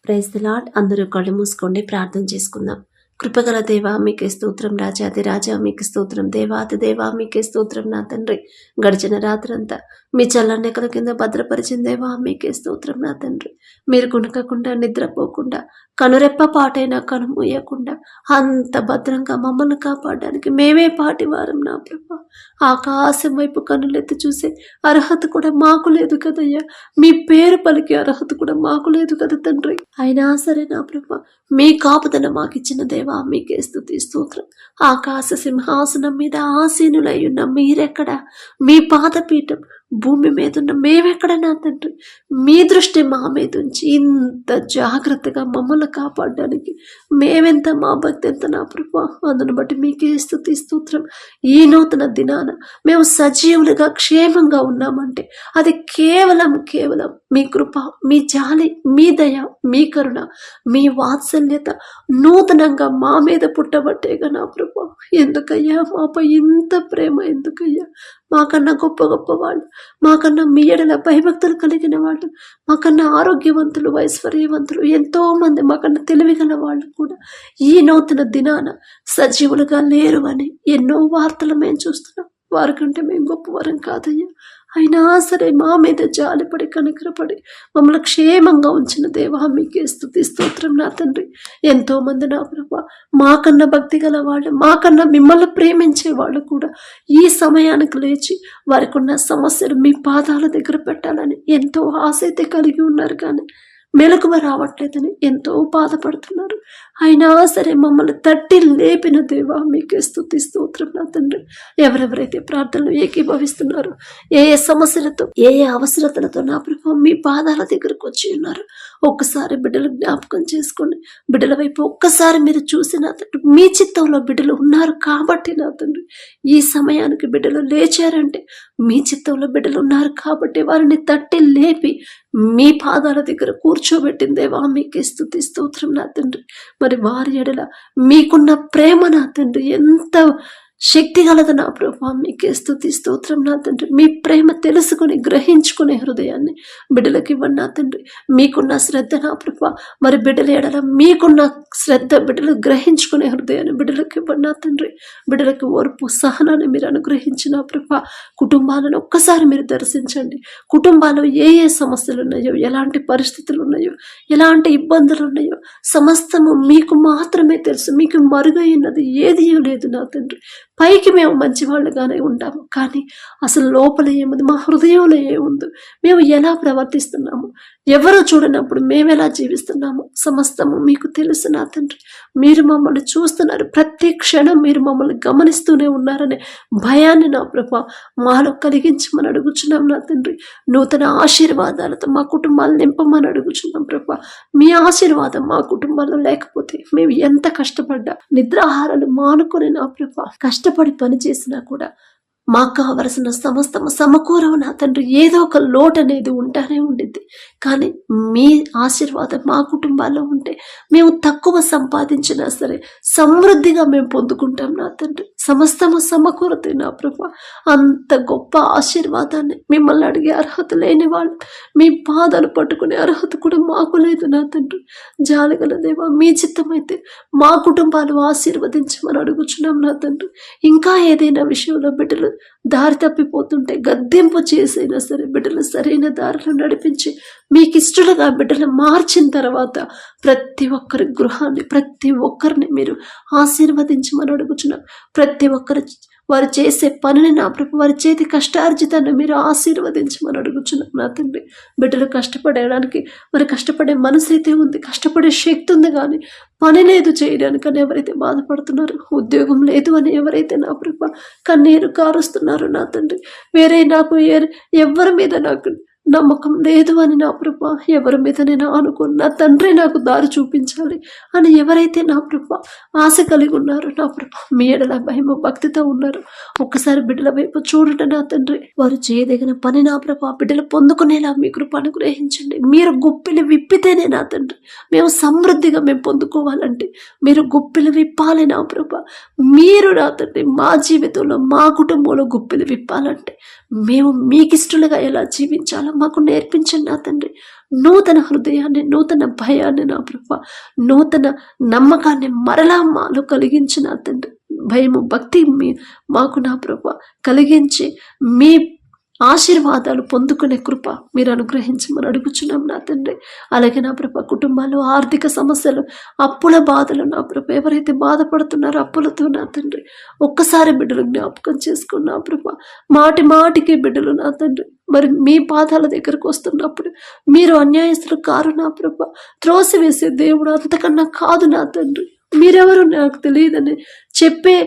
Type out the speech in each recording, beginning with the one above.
Praise the lord. అందరూ కళ్ళు మూసుకోండి, ప్రార్థన చేసుకుందాం. కృపగల దేవా మీకే స్తోత్రం, రాజాది రాజా మీకు స్తోత్రం, దేవాది దేవా మీకే స్తోత్రం. నా తండ్రి, గడిచిన రాత్రంతా మీ చల్లనెక్కల కింద భద్రపరిచిన దేవా మీకే స్తోత్రం. నా తండ్రి, మీరు కునకకుండా నిద్రపోకుండా కనురెప్ప పాటైనా కనుమూయకుండా అంత భద్రంగా మమ్మల్ని కాపాడడానికి మేమే పాటివారం నా ప్రభా. ఆకాశం వైపు కనులెత్తి చూసే అర్హత కూడా మాకు లేదు కదయ్యా. మీ పేరు పలికే అర్హత కూడా మాకు లేదు కదా తండ్రి. అయినా సరే నా ప్రభా, మీ కాపుదల మాకిచ్చిన దేవా మీకే స్తుతి స్తోత్రం. ఆకాశ సింహాసనం మీద ఆసీనులై ఉన్న మీరెక్కడ, మీ పాదపీఠం భూమి మీద ఉన్న మేమెక్కడ నా తండ్రి. మీ దృష్టి మా మీద ఉంచి ఇంత జాగ్రత్తగా మమ్మల్ని కాపాడడానికి మేమెంత, మా భక్తి ఎంత నా ప్రభా. అందును బట్టి మీకే స్తుతి స్తోత్రం. ఈ నూతన దినాన మేము సజీవులుగా క్షేమంగా ఉన్నామంటే అది కేవలం మీ కృప, మీ జాలి, మీ దయ, మీ కరుణ, మీ వాత్సల్యత నూతనంగా మా మీద పుట్టబట్టేగా నా ప్రభా. ఎందుకయ్యా మాపై ఇంత ప్రేమ? ఎందుకయ్యా మాకన్నా గొప్ప గొప్ప వాళ్ళు, మాకన్నా మీ ఎడల భయభక్తులు కలిగిన వాళ్ళు, మాకన్నా ఆరోగ్యవంతులు, ఐశ్వర్యవంతులు ఎంతో మంది, మాకన్నా తెలివిగల వాళ్ళు కూడా ఈ నూతన దినాన సజీవులుగా లేరు అని ఎన్నో వార్తలు మేము చూస్తున్నాం. వారికంటే మేము గొప్పవారం కాదయ్యా. అయినా సరే మా మీద జాలిపడి కనికరపడి మమ్మల్ని క్షేమంగా ఉంచిన దేవా మీకే స్తుతి స్తోత్రం. నా తండ్రి, ఎంతో మంది నా ప్రభా మాకన్నా భక్తి గల వాళ్ళు, మాకన్నా మిమ్మల్ని ప్రేమించే వాళ్ళు కూడా ఈ సమయానికి లేచి వారికి ఉన్న సమస్యలు మీ పాదాల దగ్గర పెట్టాలని ఎంతో ఆసక్తి కలిగి ఉన్నారు, కానీ మెలకువ రావట్లేదని ఎంతో బాధపడుతున్నారు. అయినా సరే మమ్మల్ని తట్టి లేపిన దేవా మీకే స్తుతి స్తోత్రం. నా తండ్రి, ఎవరెవరైతే ప్రార్థనలు ఏకీభవిస్తున్నారు, ఏ ఏ సమస్యలతో, ఏ ఏ అవసరతలతో నా ప్రభావ మీ పాదాల దగ్గరకు వచ్చి ఉన్నారు, ఒక్కసారి బిడ్డలు జ్ఞాపకం చేసుకోండి. బిడ్డల వైపు ఒక్కసారి మీరు చూసి నా తండ్రి, మీ చిత్తంలో బిడ్డలు ఉన్నారు కాబట్టి నా తండ్రి, ఈ సమయానికి బిడ్డలు లేచారంటే మీ చిత్తంలో బిడ్డలు ఉన్నారు కాబట్టి వారిని తట్టి లేపి మీ పాదాల దగ్గర కూర్చోబెట్టిందేవా మీకే స్తుతి స్తోత్రం. నా తండ్రి, మరి వారి ఎడల మీకున్న ప్రేమ నా తండ్రి ఎంత శక్తి గలదు నా ప్రభా. మీకే స్తుతి స్తోత్రం. నా తండ్రి, మీ ప్రేమ తెలుసుకుని గ్రహించుకునే హృదయాన్ని బిడ్డలకి ఇవ్వండి నా తండ్రి. మీకున్న శ్రద్ధ నా ప్రభా, మరి బిడ్డల ఎడల మీకున్న శ్రద్ధ బిడ్డలు గ్రహించుకునే హృదయాన్ని బిడ్డలకి ఇవ్వండి నా తండ్రి. బిడ్డలకి ఓర్పు, సహనాన్ని మీరు అనుగ్రహించిన ప్రభా. కుటుంబాలను ఒక్కసారి మీరు దర్శించండి. కుటుంబాల్లో ఏ ఏ సమస్యలు ఉన్నాయో, ఎలాంటి పరిస్థితులు ఉన్నాయో, ఎలాంటి ఇబ్బందులు ఉన్నాయో సమస్తము మీకు మాత్రమే తెలుసు. మీకు మరుగైనది ఏది లేదు నా తండ్రి. పైకి మేము మంచివాళ్ళుగానే ఉంటాము, కానీ అసలు లోపల ఏముంది, మా హృదయంలో ఏముందో, మేము ఎలా ప్రవర్తిస్తున్నాము, ఎవరు చూడనప్పుడు మేము ఎలా జీవిస్తున్నాము సమస్తము మీకు తెలుసు నా తండ్రి. మీరు మమ్మల్ని చూస్తున్నారు, ప్రతి క్షణం మీరు మమ్మల్ని గమనిస్తూనే ఉన్నారనే భయాన్ని నా ప్రభా మాలో కలిగించమని అడుగుచున్నాం నా తండ్రి. నూతన ఆశీర్వాదాలతో మా కుటుంబాలు నింపమని అడుగుచున్నాం ప్రభా. మీ ఆశీర్వాదం మా కుటుంబాల్లో లేకపోతే మేము ఎంత కష్టపడ్డా, నిద్రాహారాలు మానుకొని నా ప్రభా కష్టపడి పని చేసినా కూడా మాకు కావలసిన సమస్తము సమకూరవు నా తండ్రి. ఏదో ఒక లోటు అనేది ఉంటానే ఉండిద్ది, కానీ మీ ఆశీర్వాదం మా కుటుంబాల్లో ఉంటే మేము తక్కువ సంపాదించినా సరే సమృద్ధిగా మేము పొందుకుంటాం నా తండ్రి. సమస్తము సమకూరతాయి నా ప్రభా. అంత గొప్ప ఆశీర్వాదాన్ని మిమ్మల్ని అడిగే అర్హత లేని వాళ్ళు, మీ పాదాలు పట్టుకునే అర్హత కూడా మాకు లేదు నా తండ్రి. జాలిగల దేవా, మీ చిత్తమైతే మా కుటుంబాలు ఆశీర్వదించమని అడుగుచున్నాం నా తండ్రి. ఇంకా ఏదైనా విషయంలో బిడ్డలు దారి తప్పిపోతుంటే గద్దెంపు చేసైనా సరే బిడ్డలు సరైన దారిలో నడిపించి మీకు ఇష్టలుగా బిడ్డలు మార్చిన తర్వాత ప్రతి ఒక్కరి గృహాన్ని, ప్రతి ఒక్కరిని మీరు ఆశీర్వదించమని అడుగుచున్నాం. ప్రతి ఒక్కరు వారు చేసే పనిని నా ప్రభు, వారి చేతి కష్టార్జితాన్ని మీరు ఆశీర్వదించమని అడుగుచున్నాం నా తండ్రి. బిడ్డలు కష్టపడడానికి మరి కష్టపడే మనసు అయితే ఉంది, కష్టపడే శక్తి ఉంది, కానీ పని లేదు చేయడానికి అని ఎవరైతే బాధపడుతున్నారు, ఉద్యోగం లేదు అని ఎవరైతే నా ప్రభు కన్నీరు కారుస్తున్నారు నా తండ్రి, వేరే నాకు ఎవరి మీద నాకు నమ్మకం లేదు అని నా ప్రభా, ఎవరి మీద నేను అనుకున్న తండ్రి నాకు దారి చూపించాలి అని ఎవరైతే నా ప్రభా ఆశ కలిగి ఉన్నారు నా ప్రభా, మీ ఎడల భయము భక్తితో ఉన్నారు, ఒక్కసారి బిడ్డల వైపు చూడట నా తండ్రి. వారు చేయదగిన పని నా ప్రభా బిడ్డలు పొందుకునేలా మీ కృప అనుగ్రహించండి. మీరు గుప్పిలు విప్పితేనే నా తండ్రి మేము సమృద్ధిగా మేము పొందుకోవాలంటే మీరు గుప్పిలు విప్పాలి నా ప్రభా. మీరు నా తండ్రి మా జీవితంలో, మా కుటుంబంలో గుప్పిలు విప్పాలంటే మేము మీకు ఇష్టలుగా ఎలా జీవించాలో మాకు నేర్పించండి నా తండ్రి. నూతన హృదయాన్ని, నూతన భయాన్ని నా ప్రభా, నూతన నమ్మకాన్ని మరలా మాలో కలిగించి నా తండ్రి, భయము భక్తి మాకు నా ప్రభా కలిగించి మీ ఆశీర్వాదాలు పొందుకునే కృప మీరు అనుగ్రహించమని అడుగుచున్నాం నా తండ్రి. అలాగే నా ప్రభ కుటుంబాల్లో ఆర్థిక సమస్యలు, అప్పుల బాధలు నా ప్రభ, ఎవరైతే బాధపడుతున్నారో అప్పులతో నా తండ్రి, ఒక్కసారి బిడ్డలు జ్ఞాపకం చేసుకుని నా ప్రభ, మాటి మాటికి బిడ్డలు నా తండ్రి మరి మీ పాదాల దగ్గరకు వస్తున్నప్పుడు మీరు అన్యాయస్తులు కారు నా ప్రభ, త్రోసివేసే దేవుడు అంతకన్నా కాదు నా తండ్రి. మీరెవరు నాకు తెలియదని చెప్పే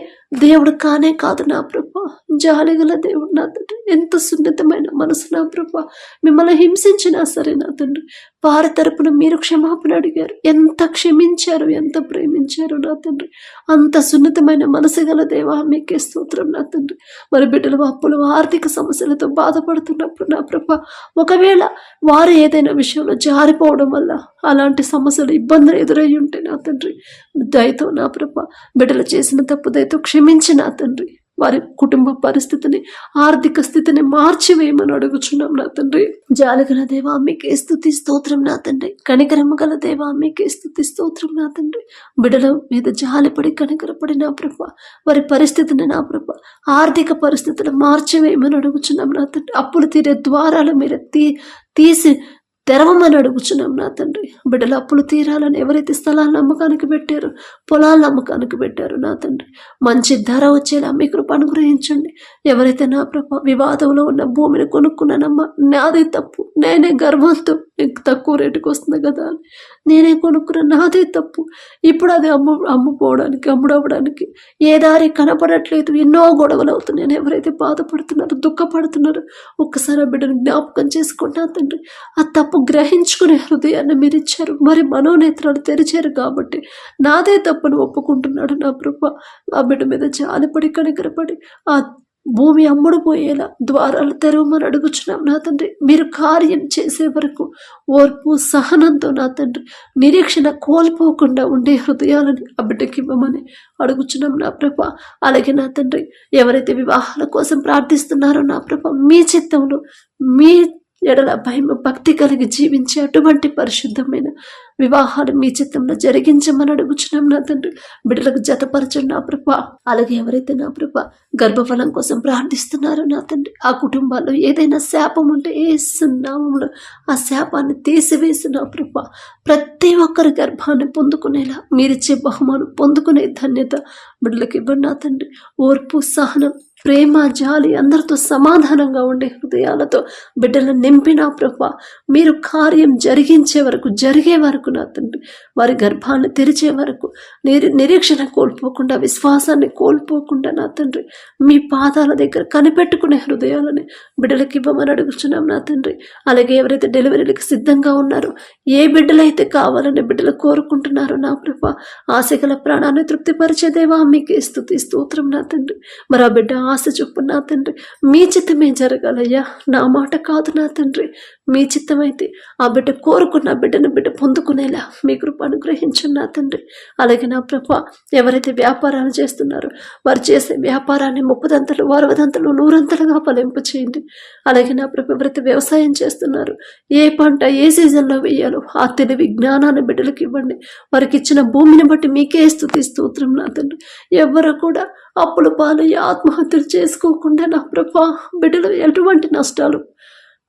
దేవుడు కానే కాదు నా ప్రభా. జాలిగల దేవుడు నా తండ్రి, ఎంత సున్నితమైన మనసు నా ప్రభా. మిమ్మల్ని హింసించినా సరే నా తండ్రి, వారి తరపున మీరు క్షమాపణ అడిగారు. ఎంత క్షమించారు, ఎంత ప్రేమించారు నా తండ్రి. అంత సున్నితమైన మనసు గల దేవా మీకే స్తోత్రం నా తండ్రి. మరి బిడ్డలు అప్పులు ఆర్థిక సమస్యలతో బాధపడుతున్నప్పుడు నా ప్రభా, ఒకవేళ వారు ఏదైనా విషయంలో జారిపోవడం వల్ల అలాంటి సమస్యలు, ఇబ్బందులు ఎదురై ఉంటే నా తండ్రి, దయతో నా ప్రభా బిడ్డలు చేసిన తప్పు దయతో క్షమించి నా తండ్రి, వారి కుటుంబ పరిస్థితిని, ఆర్థిక స్థితిని మార్చివేయమని అడుగుచున్నాం నా తండ్రి. జాలిగల దేవా మీకే స్తుతి స్తోత్రం నా తండ్రి. కనికరము గల దేవా మీకే స్తుతి స్తోత్రం నా తండ్రి. బిడ్డల మీద జాలిపడి కనికరపడి నా ప్రభ, వారి పరిస్థితిని నా ప్రభ, ఆర్థిక పరిస్థితిని మార్చివేయమని అడుగుచున్నాం నా తండ్రి. అప్పులు తీరే ద్వారాలు మీరు తీసి తెరవమని అడుగుచున్నాం నా తండ్రి. బిడ్డల అప్పులు తీరాలని ఎవరైతే స్థలాలను అమ్మకానికి పెట్టారో, పొలాలను అమ్మకానికి పెట్టారో నా తండ్రి, మంచి ధర వచ్చేలా మీ కృప అనుగ్రహించండి. ఎవరైతే నా ప్రభ వివాదంలో ఉన్న భూమిని కొనుక్కున్నానమ్మా, నాదే తప్పు, నేనే గర్వంతో నీకు తక్కువ రేటుకు వస్తుంది కదా అని నేనే కొనుక్కున్నా, నాదే తప్పు. ఇప్పుడు అది అమ్ముడవడానికి ఏ దారి కనపడట్లేదు, ఎన్నో గొడవలు అవుతున్నాయి. ఎవరైతే బాధపడుతున్నారో, దుఃఖపడుతున్నారో ఒక్కసారి ఆ బిడ్డను జ్ఞాపకం చేసుకున్నా తండ్రి. ఆ తప్పు గ్రహించుకునే హృదయాన్ని మీరు ఇచ్చారు, మరి మనోనేత్రాలు తెరిచారు కాబట్టి నాదే తప్పును ఒప్పుకుంటున్నాడు నా ప్రభ. ఆ బిడ్డ మీద జాలిపడి కనికరపడి ఆ భూమి అమ్ముడు పోయేలా ద్వారాలు తెరవమని అడుగుచున్నాం నా తండ్రి. మీరు కార్యం చేసే వరకు ఓర్పు సహనంతో నా తండ్రి, నిరీక్షణ కోల్పోకుండా ఉండే హృదయాలని ఆ బిడ్డకి ఇవ్వమని అడుగుచున్నాం నా ప్రభ. అలాగే నా తండ్రి, ఎవరైతే వివాహాల కోసం ప్రార్థిస్తున్నారో నా ప్రభ, మీ చిత్తంలో మీ ఎడల భయం భక్తి కలిగి జీవించే అటువంటి పరిశుద్ధమైన వివాహాలు మీ చిత్తంలో జరిగించమని అడుగుచున్నాం నా తండ్రి. బిడ్డలకు జతపరచండి నా ప్రభ. అలాగే ఎవరైతే నా ప్రభ గర్భఫలం కోసం ప్రార్థిస్తున్నారో నా తండ్రి, ఆ కుటుంబాల్లో ఏదైనా శాపం ఉంటే యేసు నామములో ఆ శాపాన్ని తీసివేసి నా ప్రభ, ప్రతి ఒక్కరి గర్భాన్ని పొందుకునేలా మీరిచ్చే బహుమానం పొందుకునే ధన్యత బిడ్డలకు ఇవ్వండి నా తండ్రి. ఓర్పు సహనం ప్రేమ జాలి అందరితో సమాధానంగా ఉండే హృదయాలతో బిడ్డలను నింపినా ప్రభా, మీరు కార్యం జరిగే వరకు నా తండ్రి, వారి గర్భాన్ని తెరిచే వరకు నిరీక్షణ కోల్పోకుండా, విశ్వాసాన్ని కోల్పోకుండా నా తండ్రి, మీ పాదాల దగ్గర కనిపెట్టుకునే హృదయాలని బిడ్డలకి ఇవ్వమని అడుగుచున్నాం నా తండ్రి. అలాగే ఎవరైతే డెలివరీలకు సిద్ధంగా ఉన్నారో, ఏ బిడ్డలైతే కావాలని బిడ్డలు కోరుకుంటున్నారో నా ప్రభా, ఆశగల ప్రాణాన్ని తృప్తిపరిచే దేవా మీకే స్తుతి స్తోత్రం నా తండ్రి. మరి ఆ బిడ్డ ఆశ చొప్పున నా తండ్రి మీ చిత్తమే జరగాలయ్యా, నా మాట కాదు నా తండ్రి. మీ చిత్తమైతే ఆ బిడ్డ కోరుకున్న బిడ్డ పొందుకునేలా మీ కృప అనుగ్రహించండి నా తండ్రి. అలాగే నా ప్రభ, ఎవరైతే వ్యాపారాలు చేస్తున్నారో వారు చేసే వ్యాపారాన్ని 30 60 100 ఫలింపు చేయండి. అలాగే నా ప్రభ, ఎవరైతే వ్యవసాయం చేస్తున్నారు, ఏ పంట ఏ సీజన్లో వేయాలో ఆ తెలివి జ్ఞానాన్ని బిడ్డలకు ఇవ్వండి. వారికి ఇచ్చిన భూమిని బట్టి మీకే స్తుతి స్తోత్రం నా తండ్రి. ఎవరు కూడా అప్పుల పాలయ్యి ఆత్మహత్యలు చేసుకోకుండా నా ప్రభా, బిడ్డలు ఎటువంటి నష్టాలు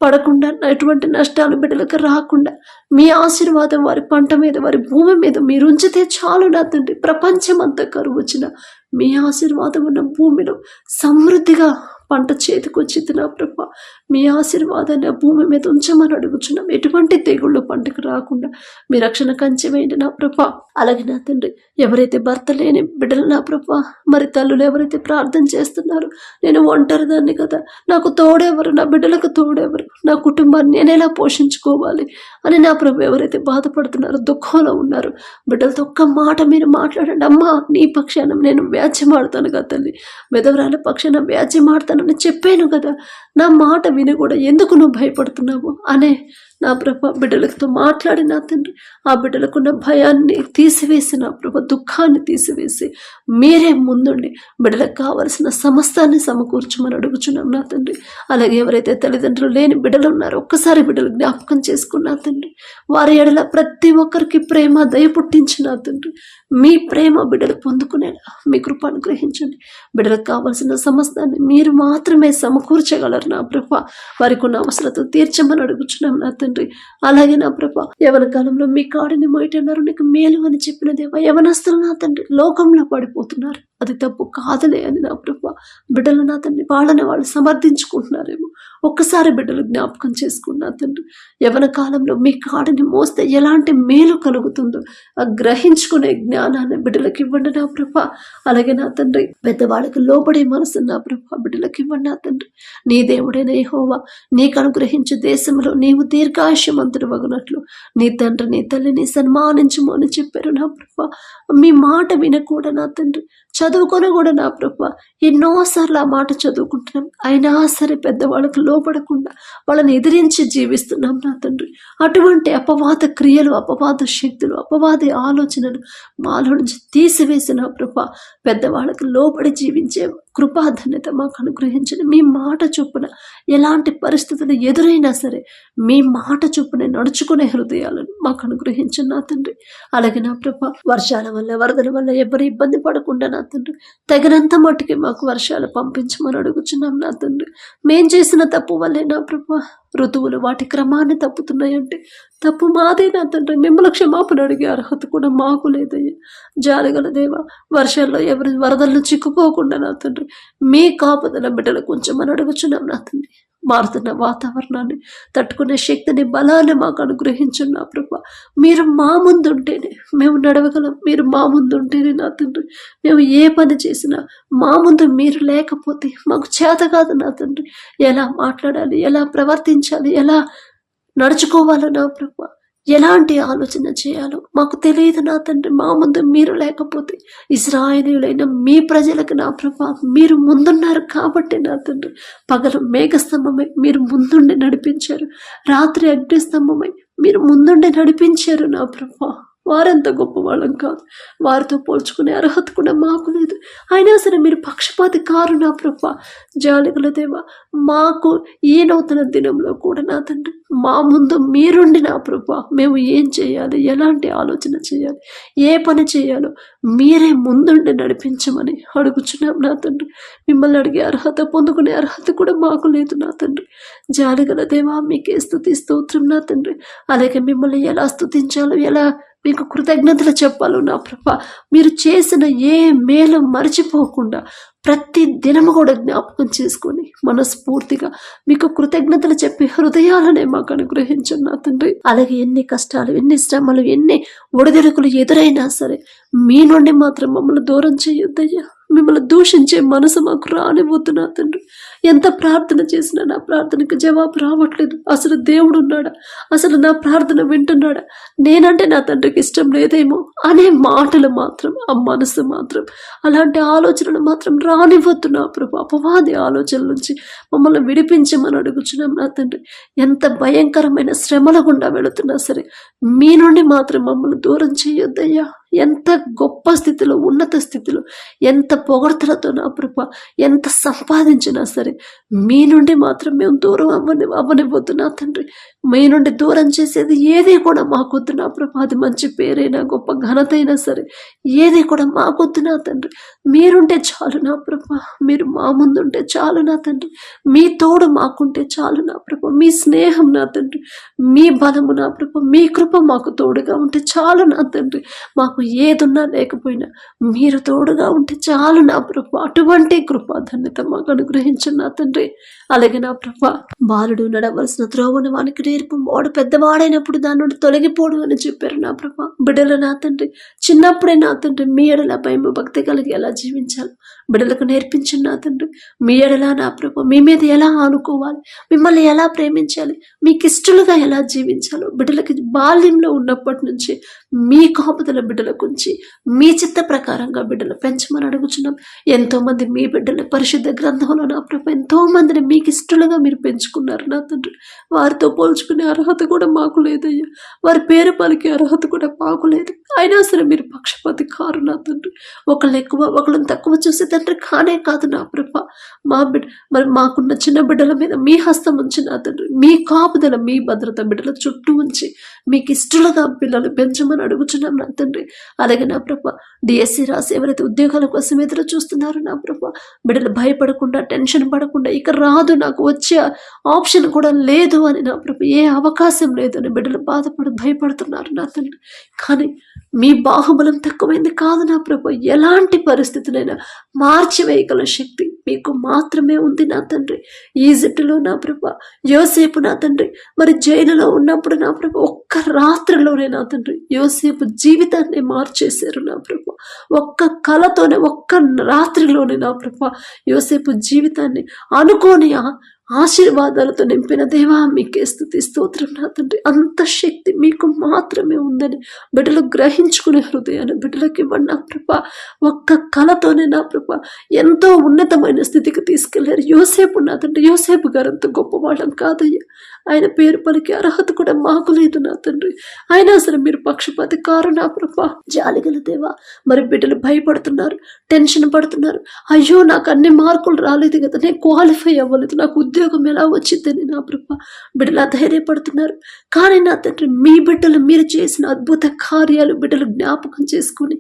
పడకుండా, ఎటువంటి నష్టాలు బిడ్డలకు రాకుండా మీ ఆశీర్వాదం వారి పంట మీద, వారి భూమి మీద మీరు ఉంచితే చాలు నా తండ్రి. ప్రపంచం అంతా కరువు వచ్చిన మీ ఆశీర్వాదం ఉన్న భూమిలో సమృద్ధిగా పంట చేతికొచ్చింది నా ప్రభా. మీ ఆశీర్వాదాన్ని ఆ భూమి మీద ఉంచమని అడుగుచున్నాం. ఎటువంటి తెగుళ్ళు పంటకు రాకుండా మీ రక్షణ కంచె వేయండి నా ప్రభా. అలాగే నా తండ్రి, ఎవరైతే భర్త లేని బిడ్డలు నా ప్రభా, మరి తల్లులు ఎవరైతే ప్రార్థన చేస్తున్నారో, నేను ఒంటరిదాన్ని కదా, నాకు తోడెవరు, నా బిడ్డలకు తోడెవరు, నా కుటుంబాన్ని నేను ఎలా పోషించుకోవాలి అని నా ప్రభు ఎవరైతే బాధపడుతున్నారో, దుఃఖంలో ఉన్నారు, బిడ్డలతో ఒక్క మాట మీరు మాట్లాడండి. అమ్మా, నీ పక్షాన నేను వ్యాజ్యమాడతాను కదా తల్లి, విధవరాల పక్షాన వ్యాజ్యమాడతానని చెప్పాను కదా, నా మాట విని కూడా ఎందుకు నువ్వు భయపడుతున్నావు అనే నా ప్రభ బిడ్డలతో మాట్లాడి నా తండ్రి ఆ బిడ్డలకున్న భయాన్ని తీసివేసి నా ప్రభ దుఃఖాన్ని తీసివేసి మీరే ముందుండి బిడ్డలకు కావలసిన సమస్తాన్ని సమకూర్చమని అడుగుచున్నాం నా తండ్రి. అలాగే ఎవరైతే తల్లిదండ్రులు లేని బిడ్డలు ఉన్నారో ఒక్కసారి బిడ్డలు జ్ఞాపకం చేసుకున్నా తండ్రి. వారి ఎడల ప్రతి ఒక్కరికి ప్రేమ దయ పుట్టించిన తండ్రి. మీ ప్రేమ బిడ్డలు పొందుకునేలా మీ కృప అనుగ్రహించండి. బిడ్డలకు కావలసిన సమస్తాన్ని మీరు మాత్రమే సమకూర్చగలరు నా ప్రభ. వారికి ఉన్న అవసరత తీర్చమని అడుగుచున్నాం నా తండ్రి. అలాగే నా ప్రభ యవన కాలంలో మీ కాడిని మోయటన్నారు నీకు మేలు అని చెప్పిన దేవా, యవనస్తులు నా తండ్రి లోకంలో పడిపోతున్నారు. అది తప్పు కాదులే అని నా ప్రభ బిడ్డలు నా తండ్రి వాళ్ళని వాళ్ళు సమర్థించుకుంటున్నారేమో. ఒక్కసారి బిడ్డలు జ్ఞాపకం చేసుకున్నా తండ్రి. యవన కాలంలో మీ కాడిని మోస్తే ఎలాంటి మేలు కలుగుతుందో ఆ గ్రహించుకునే జ్ఞానాన్ని బిడ్డలకు ఇవ్వండి నా ప్రభ. అలాగే నా తండ్రి పెద్దవాళ్ళకి లోబడే మనసు నా ప్రభ బిడ్డలకు ఇవ్వండి నా తండ్రి. నీ దేవుడైన యెహోవా నీకు అనుగ్రహించే దేశంలో నీవు దీర్ఘాయుష్యమంతుడు వగునట్లు నీ తండ్రి నీ తల్లిని సన్మానించుము అని చెప్పారు నా ప్రభ. మీ మాట వినకూడా నా తండ్రి చదువుకొని కూడా నా ప్రభ ఎన్నోసార్లు ఆ మాట చదువుకుంటున్నాం, అయినా సరే పెద్దవాళ్ళకు లోపడకుండా వాళ్ళని ఎదిరించి జీవిస్తున్నాం నా తండ్రి. అటువంటి అపవాద క్రియలు, అపవాద శక్తులు, అపవాద ఆలోచనలు మాలో నుంచి తీసివేసిన ప్రభ పెద్దవాళ్ళకు లోబడి జీవించే కృపాధన్యత మాకు అనుగ్రహించండి. మీ మాట చొప్పున ఎలాంటి పరిస్థితులు ఎదురైనా సరే మీ మాట చొప్పున నడుచుకునే హృదయాలను మాకు అనుగ్రహించండి నా తండ్రి. అలాగే నా ప్రభ వర్షాల వల్ల వరదల వల్ల ఎవరు ఇబ్బంది పడకుండా నా తండ్రి తగినంత మట్టుకి మాకు వర్షాలు పంపించమని అడుగుచున్నాం నా తండ్రి. మేం చేసిన తప్పు వల్లే నా ప్రభ ఋతువులు వాటి క్రమాన్ని తప్పుతున్నాయంటే తప్పు మాదే నా తండ్రి. మిమ్మల్ని క్షమాపణ అడిగే అర్హత కూడా మాకు లేదయ్యా. జాలిగల దేవా, వర్షాల్లో ఎవరి వరదల్లో చిక్కుకోకుండా నా తండ్రి మీ కాపుదల బిడ్డలు కొంచెం అని అడుగుచున్నాం నా తండ్రి. మారుతున్న వాతావరణాన్ని తట్టుకునే శక్తిని బలాన్ని మాకు అనుగ్రహించండి నా ప్రభ. మీరు మా ముందుంటేనే మేము నడవగలం. మీరు మా ముందుంటేనే నా తండ్రి మేము ఏ పని చేసినా మా ముందు మీరు లేకపోతే మాకు చేత కాదు నా తండ్రి. ఎలా మాట్లాడాలి, ఎలా ప్రవర్తించాలి, ఎలా నడుచుకోవాలో నా ప్రభ ఎలాంటి ఆలోచన చేయాలో మాకు తెలియదు నా తండ్రి. మా ముందు మీరు లేకపోతే ఇశ్రాయేలీయులైన మీ ప్రజలకు నా ప్రభ మీరు ముందున్నారు కాబట్టి నా తండ్రి పగలు మేఘస్తంభమై మీరు ముందుండి నడిపించారు, రాత్రి అగ్నిస్తంభమై మీరు ముందుండి నడిపించారు నా ప్రభ. వారెంత గొప్పవాళ్ళం కాదు, వారితో పోల్చుకునే అర్హత కూడా మాకు లేదు. అయినా సరే మీరు పక్షపాతి కారు నా ప్రభ. జాలిగల దేవా, మాకు ఈ నూతన దినంలో కూడా నా తండ్రి మా ముందు మీరుండి నా ప్రభ మేము ఏం చేయాలి, ఎలాంటి ఆలోచన చేయాలి, ఏ పని చేయాలో మీరే ముందుండి నడిపించమని అడుగుచున్నాం నా తండ్రి. మిమ్మల్ని అడిగే అర్హత, పొందుకునే అర్హత కూడా మాకు లేదు నా తండ్రి. జాలిగల దేవా, మీకే స్తుతి స్తోత్రం నా తండ్రి. అలాగే మిమ్మల్ని ఎలా స్తుతించాలో, ఎలా మీకు కృతజ్ఞతలు చెప్పాలో నా ప్రభ మీరు చేసిన ఏ మేలు మర్చిపోకుండా ప్రతి దినము కూడా జ్ఞాపకం చేసుకొని మనస్ఫూర్తిగా మీకు కృతజ్ఞతలు చెప్పి హృదయాలనే మాకు అనుగ్రహించండి నా తండ్రి. అలాగే ఎన్ని కష్టాలు, ఎన్ని శ్రమలు, ఎన్ని ఒడిదుడుకులు ఎదురైనా సరే మీ నుండి మాత్రం మమ్మల్ని దూరం చేయొద్దయ్యా. మిమ్మల్ని దూషించే మనసు మాకు రానివద్దు నా తండ్రి. ఎంత ప్రార్థన చేసినా నా ప్రార్థనకు జవాబు రావట్లేదు. అసలు దేవుడు ఉన్నాడా, అసలు నా ప్రార్థన వింటున్నాడా, నేనంటే నా తండ్రికి ఇష్టం లేదేమో అనే మాటలు మాత్రం, ఆ మనసు మాత్రం, అలాంటి ఆలోచనలు మాత్రం రానివద్దు నా ప్రభు. అపవాది ఆలోచనల నుంచి మమ్మల్ని విడిపించమని అడుగుచున్నాం నా తండ్రి. ఎంత భయంకరమైన శ్రమల గుండా వెళుతున్నా సరే మీ నుండి మాత్రం మమ్మల్ని దూరం చేయొద్దయ్యా. ఎంత గొప్ప స్థితిలో, ఉన్నత స్థితిలో, ఎంత పొగడ్తలతో నా ప్రభ ఎంత సంపాదించినా సరే మీ నుండి మాత్రం మేము దూరం అవ్వనివ్వద్దు నా తండ్రి. మీ నుండి దూరం చేసేది ఏది కూడా మాకొద్దు నా ప్రభ. అది మంచి పేరైనా, గొప్ప ఘనత అయినా సరే ఏది కూడా మాకొద్దు నా తండ్రి. మీరుంటే చాలు నా ప్రభ. మీరు మా ముందుంటే చాలు నా తండ్రి. మీ తోడు మాకుంటే చాలు నా ప్రభ. మీ స్నేహం నా తండ్రి, మీ బలము నా ప్రభ, మీ కృప మాకు తోడుగా ఉంటే చాలు నా తండ్రి. మాకు ఏదున్నా లేకపోయినా మీరు తోడుగా ఉంటే చాలు నా ప్రభ. అటువంటి కృప ధన్యత మాకు అనుగ్రహించండి నా తండ్రి. అలాగే నా ప్రభ బాలుడు నడవలసిన త్రోవను వానికి నేర్పు, వాడు పెద్దవాడైనప్పుడు దాని నుండి తొలగిపోడు అని చెప్పారు నా ప్రభ. బిడ్డలు నా తండ్రి చిన్నప్పుడే నా తండ్రి మీ ఎడల భయం భక్తి కలిగి ఎలా జీవించాలి బిడ్డలకు నేర్పించండి నా తండ్రి. మీ ఎడల నా ప్రభ మీ మీద ఎలా ఆనుకోవాలి, మిమ్మల్ని ఎలా ప్రేమించాలి, మీకు ఇష్టలుగా ఎలా జీవించాలో బిడ్డలకి బాల్యంలో ఉన్నప్పటి నుంచి మీ కాపుదల బిడ్డలకు ఉంచి మీ చిత్త ప్రకారంగా బిడ్డలు పెంచమని అడుగుచున్నాం. ఎంతో మంది మీ బిడ్డలు పరిశుద్ధ గ్రంథంలో నా ప్రభు ఎంతో మందిని మీకు ఇష్టలుగా మీరు పెంచుకున్నారు నా తండ్రి. వారితో పోల్చుకునే అర్హత కూడా మాకు లేదయ్యా. వారి పేరు పలికే అర్హత కూడా మాకు లేదు. అయినా సరే మీరు పక్షపాతి కారు నా తండ్రి. ఒకళ్ళు ఎక్కువ ఒకళ్ళని తక్కువ చూసే తండ్రి కానే కాదు నా ప్రభ. మరి మాకున్న చిన్న బిడ్డల మీద మీ హస్తం ఉంచి నా తండ్రి, మీ కాపుదల మీ భద్రత బిడ్డల చుట్టూ ఉంచి మీకు ఇష్టలుగా పిల్లలు పెంచమని అడుగుచున్నాం నా తండ్రి. అలాగే నా ప్రభ డిఎస్సి రాసి ఎవరైతే ఉద్యోగాల కోసం ఎదురు చూస్తున్నారో నా ప్రభ, బిడ్డలు భయపడకుండా టెన్షన్ పడకుండా ఇక రాదు నాకు వచ్చే ఆప్షన్ కూడా లేదు అని నా ప్రభ, ఏ అవకాశం లేదు అని బిడ్డలు భయపడుతున్నారు నా తండ్రి. కానీ మీ బాహుబలం తక్కువైంది కాదు నా ప్రభు. ఎలాంటి పరిస్థితులైనా మార్చివేయగల శక్తి మీకు మాత్రమే ఉంది నా తండ్రి. ఈజిప్టులో నా ప్రభు యోసేపు నా తండ్రి మరి జైలులో ఉన్నప్పుడు నా ప్రభు ఒక్క రాత్రిలోనే నా తండ్రి యోసేపు జీవితాన్ని మార్చేశారు నా ప్రభు. ఒక్క కళతోనే ఒక్క రాత్రిలోనే నా ప్రభు యోసేపు జీవితాన్ని అనుకోని ఆశీర్వాదాలతో నింపిన దేవా మీకే స్తుతి స్తోత్రం నా తండ్రి. అంత శక్తి మీకు మాత్రమే ఉందని బిడ్డలు గ్రహించుకునే హృదయాన్ని బిడ్డలకి ఇవ్వండి నా ప్రభ. ఒక్క కళతోనే నా ప్రభ ఎంతో ఉన్నతమైన స్థితికి తీసుకెళ్లారు యోసేపు నా తండ్రి. యోసేపు గారు అంత గొప్పవాళ్ళం కాదయ్యా. ఆయన పేరు పలికే అర్హత కూడా మాకు లేదు నా తండ్రి. అయినా సరే మీరు పక్షపాతి కారు నా ప్రభ. జాలిగల దేవా, మరి బిడ్డలు భయపడుతున్నారు, టెన్షన్ పడుతున్నారు. అయ్యో నాకు అన్ని మార్కులు రాలేదు కదా, నేను క్వాలిఫై అవ్వలేదు, నాకు ఉద్యోగం ఎలా వచ్చిందని నా ప్రభ బిడ్డలు ధైర్యపడుతున్నారు. కానీ నా తండ్రి మీ బిడ్డలు మీరు చేసిన అద్భుత కార్యాలు బిడ్డలు జ్ఞాపకం చేసుకుని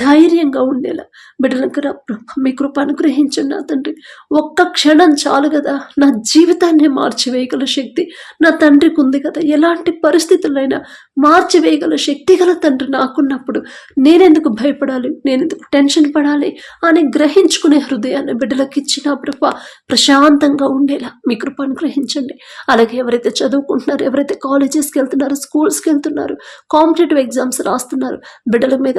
ధైర్యంగా ఉండేలా బిడ్డలకు నా ప్రభ మీ కృప అనుగ్రహించండి నా తండ్రి. ఒక్క క్షణం చాలు కదా నా జీవితాన్ని మార్చివేయగల శక్తి నా తండ్రికి ఉంది కదా. ఎలాంటి పరిస్థితులైనా మార్చివేయగల శక్తి గల తండ్రి నాకున్నప్పుడు నేనెందుకు భయపడాలి, నేనెందుకు టెన్షన్ పడాలి అని గ్రహించుకునే హృదయాన్ని బిడ్డలకు ఇచ్చిన ప్రభ ప్రశాంతంగా ఉండేలా మీ కృప అనుగ్రహించండి. అలాగే ఎవరైతే చదువుకుంటున్నారో, ఎవరైతే కాలేజెస్కి వెళ్తున్నారో, స్కూల్స్కి వెళ్తున్నారు, కాంపిటేటివ్ ఎగ్జామ్స్ రాస్తున్నారు, బిడ్డల మీద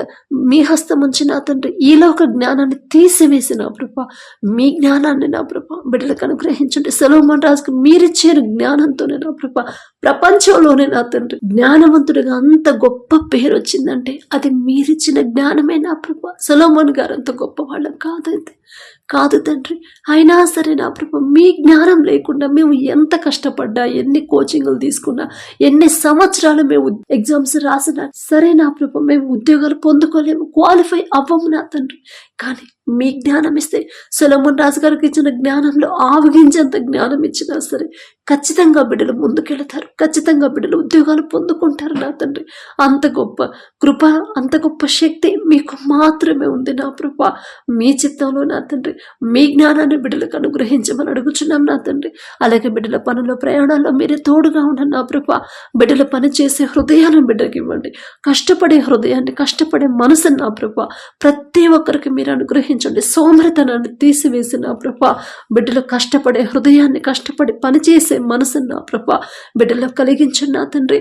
మీ హస్తం ఉంచి నా తండ్రి ఈలోక జ్ఞానాన్ని తీసివేసి నా ప్రభ మీ జ్ఞానాన్ని నా ప్రభ బిడ్డలకు అనుగ్రహించండి. సొలొమోను రాజుకు మీరిచ్చిన జ్ఞానంతోనే నా ప్రభ ప్రపంచంలోనే నా తండ్రి జ్ఞానవంతుడిగా అంత గొప్ప పేరు వచ్చిందంటే అది మీరిచ్చిన జ్ఞానమే నా ప్రభ. సొలొమోను గారు అంత గొప్ప వాళ్ళం కాదు తండ్రి. అయినా సరే నా ప్రభ మీ జ్ఞానం లేకుండా మేము ఎంత కష్టపడ్డా, ఎన్ని కోచింగ్లు తీసుకున్నా, ఎన్ని సంవత్సరాలు మేము ఎగ్జామ్స్ రాసినా సరే నా ప్రభ మేము ఉద్యోగాలు పొందుకోలేము, క్వాలిఫై అవ్వము నా తండ్రి. కానీ మీ జ్ఞానం ఇస్తే సొలొమోను రాజు గారికి ఇచ్చిన జ్ఞానంలో ఆవగించేంత జ్ఞానం ఇచ్చినా సరే ఖచ్చితంగా బిడ్డలు ముందుకెళ్తారు, ఖచ్చితంగా బిడ్డలు ఉద్యోగాలు పొందుకుంటారు నా తండ్రి. అంత గొప్ప కృప, అంత గొప్ప శక్తి మీకు మాత్రమే ఉంది నా ప్రభ. మీ చిత్తంలో నా తండ్రి మీ జ్ఞానాన్ని బిడ్డలకు అనుగ్రహించమని అడుగుచున్నాం నా తండ్రి. అలాగే బిడ్డల పనుల ప్రయాణాల్లో మీరే తోడుగా ఉండండి నా ప్రభ. బిడ్డల పని చేసే హృదయాలను బిడ్డకి ఇవ్వండి, కష్టపడే హృదయాన్ని, కష్టపడే మనసుని నా ప్రభ ప్రతి ఒక్కరికి మీరు అనుగ్రహించండి. సోమరితనాన్ని తీసివేసి నా ప్రభ బిడ్డలు కష్టపడే హృదయాన్ని, కష్టపడి పనిచేసే మనసుని నా ప్రభ బిడ్డలో కలిగించండి నా తండ్రి.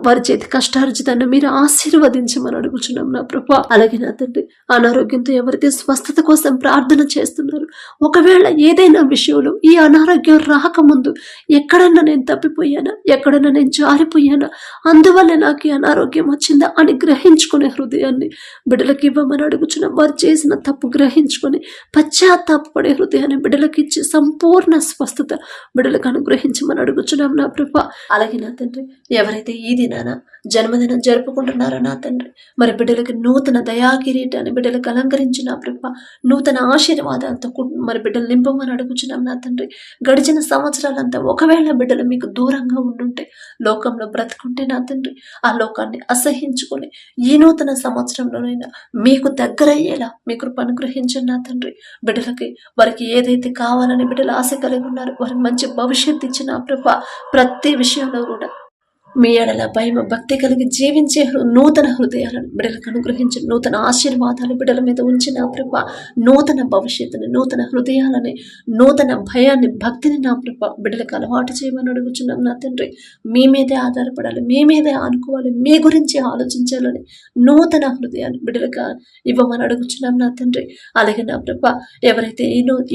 వారి చేతి కష్టార్జితాన్ని మీరు ఆశీర్వదించమని అడుగుచున్నాం నా ప్రభ. అలాగే నా తండ్రి అనారోగ్యంతో ఎవరైతే స్వస్థత కోసం ప్రార్థన చేస్తున్నారు, ఒకవేళ ఏదైనా విషయంలో ఈ అనారోగ్యం రాకముందు ఎక్కడన్నా నేను తప్పిపోయానా, ఎక్కడన్నా నేను జారిపోయానా, అందువల్ల నాకు ఈ అనారోగ్యం వచ్చిందా అని గ్రహించుకునే హృదయాన్ని బిడ్డలకి ఇవ్వమని అడుగుచున్నాం. వారు చేసిన తప్పు గ్రహించుకొని పశ్చాత్తాపడే హృదయాన్ని బిడ్డలకి ఇచ్చి సంపూర్ణ స్వస్థత బిడ్డలకు అనుగ్రహించమని అడుగుచున్నాం నా ప్రభ. అలాగే నా తండ్రి ఎవరైతే ఈ దినాన జన్మదినం జరుపుకుంటున్నారో నా తండ్రి, మరి బిడ్డలకి నూతన దయా కిరీటాన్ని బిడ్డలకు అలంకరించి నా ప్రభ నూతన ఆశీర్వాదాలతో మరి బిడ్డలు నింపమని అడుగుచున్నాం నా తండ్రి. గడిచిన సంవత్సరాలంతా ఒకవేళ బిడ్డలు మీకు దూరంగా ఉండుంటే, లోకంలో బ్రతుకుంటే నా తండ్రి ఆ లోకాన్ని అసహించుకొని ఈ నూతన సంవత్సరంలోనైనా మీకు దగ్గరయ్యేలా మీ కృప అనుగ్రహించండి నా తండ్రి. బిడ్డలకి వారికి ఏదైతే కావాలని బిడ్డలు ఆశ కలిగి ఉన్నారు, వారికి మంచి భవిష్యత్తు ఇచ్చిన ప్రభ ప్రతి విషయంలో కూడా మీ ఎడల భయం భక్తి కలిగి జీవించే నూతన హృదయాలను బిడ్డలకు అనుగ్రహించి నూతన ఆశీర్వాదాలు బిడ్డల మీద ఉంచిన ప్రభ, నూతన భవిష్యత్తుని, నూతన హృదయాలని, నూతన భయాన్ని, భక్తిని నా ప్రభ బిడ్డలకు అలవాటు చేయమని అడుగుచున్నాం నా తండ్రి. మీ మీదే ఆధారపడాలి, మీ మీదే ఆనుకోవాలి, మీ గురించి ఆలోచించాలని నూతన హృదయాన్ని బిడ్డలకు ఇవ్వమని అడుగుచున్నాం నా తండ్రి. అలాగే నా ప్రభ ఎవరైతే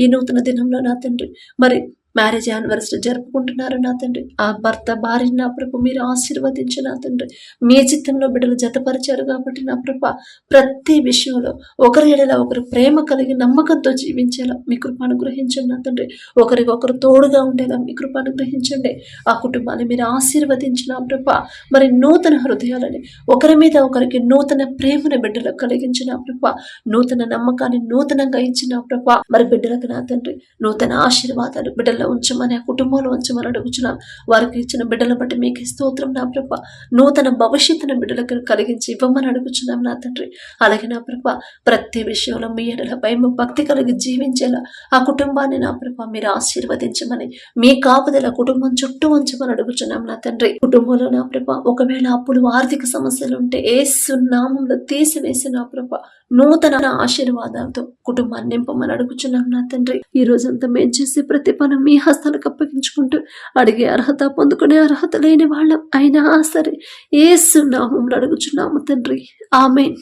ఈ నూతన దినంలో నా తండ్రి మరి మ్యారేజ్ యానివర్సరీ జరుపుకుంటున్నారు నా తండ్రి. ఆ భర్త భార్యని నా ప్రభు మీరు ఆశీర్వదించి నా తండ్రి, మీ చిత్తంలో బిడ్డలు జతపరిచారు కాబట్టి నా ప్రభ ప్రతి విషయంలో ఒకరి ఎడల ఒకరు ప్రేమ కలిగి నమ్మకంతో జీవించేలా మీ కృప అనుగ్రహించండి నా తండ్రి. ఒకరికొకరు తోడుగా ఉండేలా మీ కృప అనుగ్రహించండి. ఆ కుటుంబాన్ని మీరు ఆశీర్వదించిన ప్రభ మరి నూతన హృదయాలని, ఒకరి మీద ఒకరికి నూతన ప్రేమను బిడ్డలకు కలిగించిన ప్రభ, నూతన నమ్మకాన్ని నూతనంగా ఇచ్చిన ప్రభ, మరి బిడ్డలకు నా తండ్రి నూతన ఆశీర్వాదాలు బిడ్డల్లో ఉంచమని, ఆ కుటుంబంలో ఉంచమని అడుగుచున్నాం. వారికి ఇచ్చిన బిడ్డల బట్టి మీకు స్తోత్రం నా ప్రభ. నూతన భవిష్యత్తును బిడ్డలకు కలిగించి ఇవ్వమని అడుగుచున్నాం నా తండ్రి. అలాగే నా ప్రభ ప్రతి విషయంలో మీ ఎడల భయం భక్తి కలిగి జీవించేలా ఆ కుటుంబాన్ని నా ప్రభ మీరు ఆశీర్వదించమని, మీ కాపుదల కుటుంబం చుట్టూ ఉంచమని అడుగుచున్నాం నా తండ్రి. కుటుంబంలో నా ప్రభ ఒకవేళ అప్పులు ఆర్థిక సమస్యలు ఉంటే యేసు నామములో తీసివేసి నా ప్రభ నూతన ఆశీర్వాదాలతో కుటుంబాన్ని నింపమని అడుగుచున్నాం నా తండ్రి. ఈ రోజంతా మేము చేసే ప్రతి పని మీ హస్తాలకు అప్పగించుకుంటూ అడిగే అర్హత పొందుకునే అర్హత లేని వాళ్ళం అయినా సరే యేసు నామములో అడుగుచున్నాము తండ్రి. ఆమేన్.